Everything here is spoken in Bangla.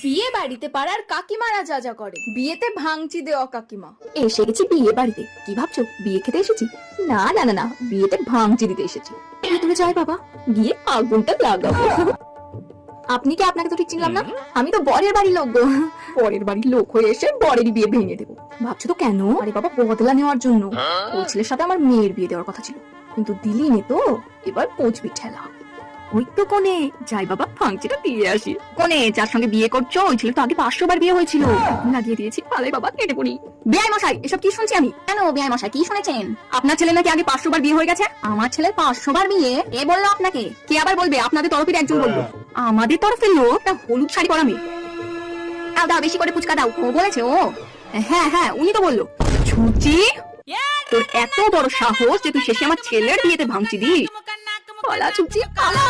বিয়ে বাড়িতে পাড়ার কাকিমারা যা যা করে, বিয়েতে ভাঙচি দেওয়া কাকিমা। এসে গেছি বিয়ে বাড়িতে, কি ভাবছো বিয়ে খেতে এসেছি? না না না না, বিয়েতে ভাঙচি দিতে এসেছি। ভেতরে যাই বাবা, গিয়ে আগুনটা লাগাবো। আপনি কি? আপনাকে তো ঠিক চিনলাম না। আমি তো বরের বাড়ির লোক গো। বরের বাড়ির লোক হয়ে এসে বরেরই বিয়ে ভেঙে দেবো ভাবছো তো? কেন? আরে বাবা, বদলা নেওয়ার জন্য। ওই ছেলের সাথে আমার মেয়ের বিয়ে দেওয়ার কথা ছিল, কিন্তু দিলি নে তো, এবার পৌঁছবি ঠেলা। ওই তো কোনে, যাই বাবা ভাঙচিটা দিয়ে আসি। কোনে যার সঙ্গে বিয়ে করছো ওই ছেলে তো আগে 500 বার বিয়ে হয়েছিল, লাগিয়ে দিয়েছি। পালাই বাবা, কেটে পড়ি। বেআই মশাই, এসব কি শুনছি আমি? কেন বেআই মশাই, কি শুনেছেন? আপনার ছেলে নাকি আগে 500 বার বিয়ে হয়ে গেছে। আমার ছেলের 500 বার বিয়ে? কে বললো আপনাকে? কে আবার বলবে? আপনাদের তরফের একজন বললো। আমাদের তরফের লোক? একটা হলুদ শাড়ি পরা মেয়ে। দাও দাও, বেশি করে ফুচকা দাও। ও বলেছে? ও হ্যাঁ হ্যাঁ, উনি তো বললো। ছুচি, তোর এত বড় সাহস যে তুই শেষে আমার ছেলের বিয়েতে ভাঙচি দিস? পালা ছুচি পালা।